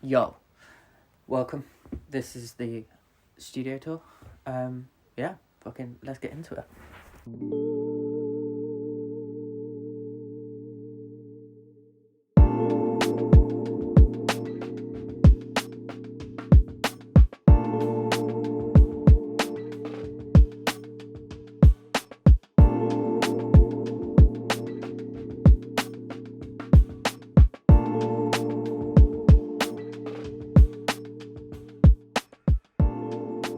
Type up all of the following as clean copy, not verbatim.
Yo, welcome. This is the studio tour. Yeah, fucking let's get into it.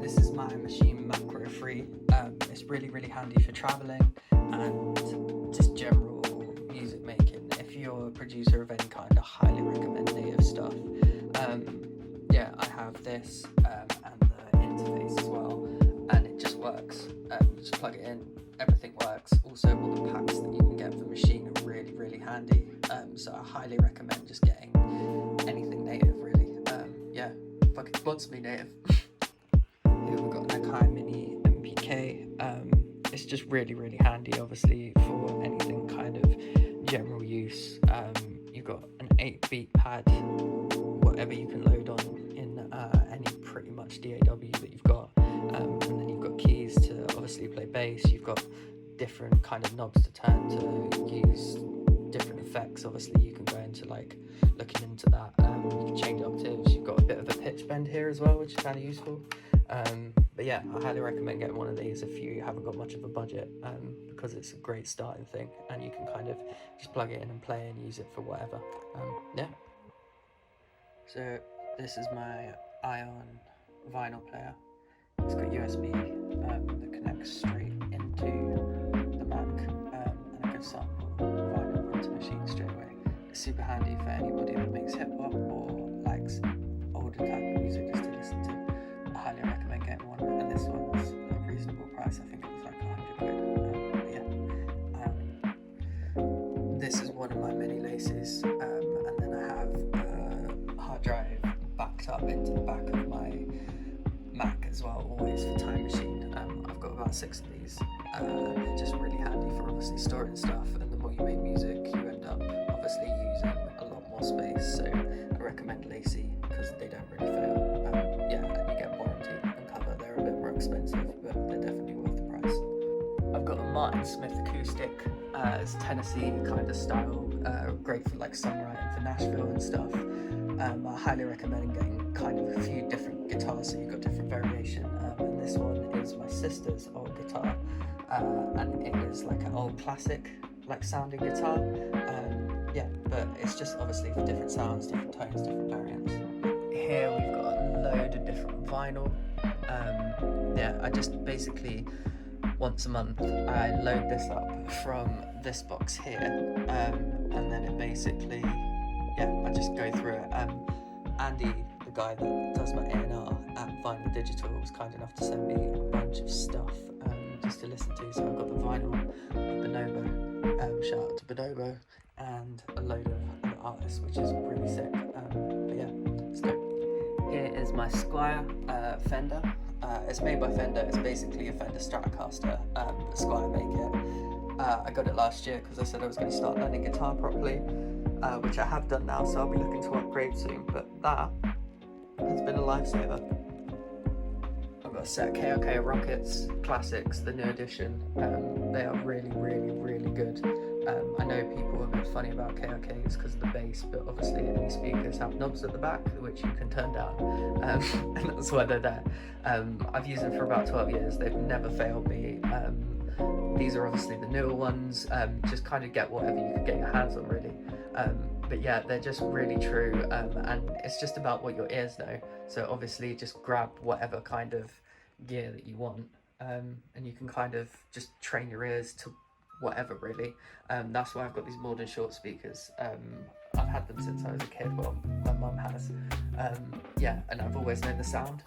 This is my Maschine Macro 3. It's really handy for traveling and just general music making. If you're a producer of any kind, I highly recommend Native stuff. Yeah, I have this and the interface as well, and it just works. You just plug it in, everything works. Also, all the packs that you can get for Maschine are really handy. So I highly recommend just getting anything Native, really. Yeah, fucking sponsor me, Native. Here we've got an Akai Mini MPK. It's just really handy, obviously, for anything kind of general use. You've got an 8-beat pad, whatever you can load on in any pretty much DAW that you've got. And then you've got keys to obviously play bass. You've got different kind of knobs to turn to use different effects. Obviously, you can go into like looking into that. You can change octaves. You've got a bit of a pitch bend here as well, which is kind of useful. But yeah, I highly recommend getting one of these if you haven't got much of a budget, because it's a great starting thing and you can kind of just plug it in and play and use it for whatever. Yeah. So this is my Ion vinyl player. It's got USB that connects straight into the Mac, and I can sample vinyl into Maschine straight away. It's super handy for anybody that makes hip hop or likes older type of music just to listen to. I highly recommend getting one, and this one's a reasonable price. I think it was like 100 quid. But yeah. This is one of my mini laces, and then I have a hard drive backed up into the back of my Mac as well, always for Time Machine. I've got about 6 of these. Just really handy for obviously storing stuff, and the more you make music, you end up obviously using a lot more space. So I recommend Lacy because they don't really fail. Yeah, and you get warranty and cover. They're a bit more expensive, but they're definitely worth the price. I've got a Martin Smith acoustic. It's Tennessee kind of style, great for like songwriting for Nashville and stuff. I highly recommend getting kind of a few different guitars so you've got different variation. And this one is my sister's old guitar, and it is like an old classic like sounding guitar. Yeah, but it's just obviously for different sounds, different tones, different variants. Here we've got a load of different vinyl. Yeah, I just basically once a month I load this up from this box here, and then it basically, yeah, I just go through it. Andy, the guy that does my A&R at Vinyl Digital, was kind enough to send me a bunch of stuff just to listen to. So I've got the vinyl, the Bonobo, shout out to Bonobo, and a load of other artists, which is really sick. But yeah, let's go. Here is my Squier Fender. It's made by Fender. It's basically a Fender Stratocaster, but Squier make it. I got it last year because I said I was going to start learning guitar properly, which I have done now, so I'll be looking to upgrade soon. But that has been a lifesaver. I've got a set of KOK Rockets Classics, the new edition. They are really good. I know people are a bit funny about KOKs because of the bass, but obviously any speakers have knobs at the back which you can turn down, and that's why they're there. I've used them for about 12 years. They've never failed me. These are obviously the newer ones. Just kind of get whatever you can get your hands on, really. But yeah, they're just really true, and it's just about what your ears know. So obviously just grab whatever kind of gear that you want, and you can kind of just train your ears to whatever, really. That's why I've got these Morden Short speakers. I've had them since I was a kid. Well, my mum has. Yeah, and I've always known the sound.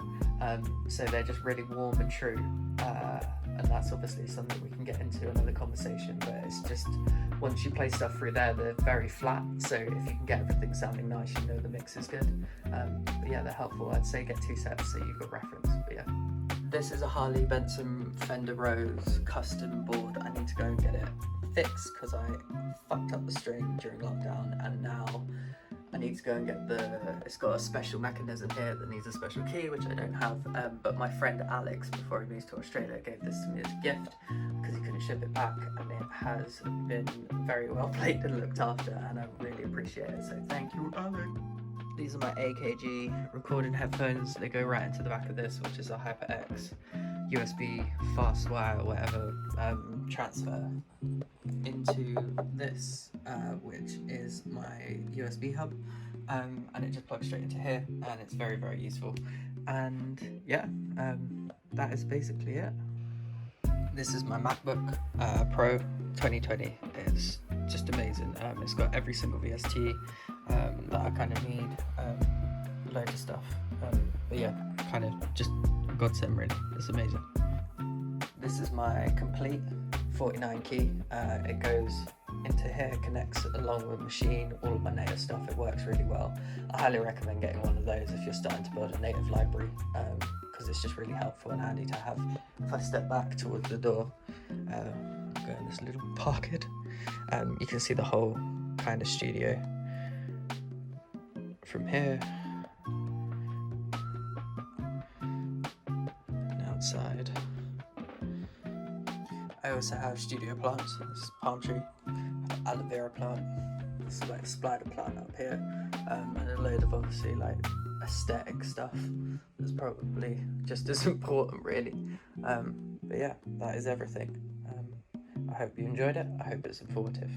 So they're just really warm and true. And that's obviously something we can get into another conversation, but it's just, once you play stuff through there, they're very flat, so if you can get everything sounding nice, you know the mix is good. But yeah, they're helpful. I'd say get 2 sets so you've got reference. But yeah, this is a Harley Benson Fender Rose custom board. I need to go and get it fixed because I fucked up the string during lockdown, and now I need to go and get it's got a special mechanism here that needs a special key, which I don't have, but my friend Alex, before he moves to Australia, gave this to me as a gift because he couldn't ship it back, and it has been very well played and looked after, and I really appreciate it, so thank you, Alex. These are my AKG recording headphones. They go right into the back of this, which is a HyperX USB fast wire, whatever, transfer into this, which is my USB hub, and it just plugs straight into here, and it's very, very useful. And yeah, that is basically it. This is my MacBook Pro 2020. It's just amazing. It's got every single VST that I kind of need, loads of stuff, but yeah, kind of just godsend really. It's amazing. This is my complete 49 key. It goes into here, connects along with Machine, all of my native stuff. It works really well. I highly recommend getting one of those if you're starting to build a native library, because it's just really helpful and handy to have. If I step back towards the door, go in this little pocket, you can see the whole kind of studio from here and outside. I also have studio plants. This is palm tree, aloe vera plant. This is like a spider plant up here, and a load of obviously like aesthetic stuff that's probably just as important really. But yeah, that is everything. I hope you enjoyed it. I hope it's informative.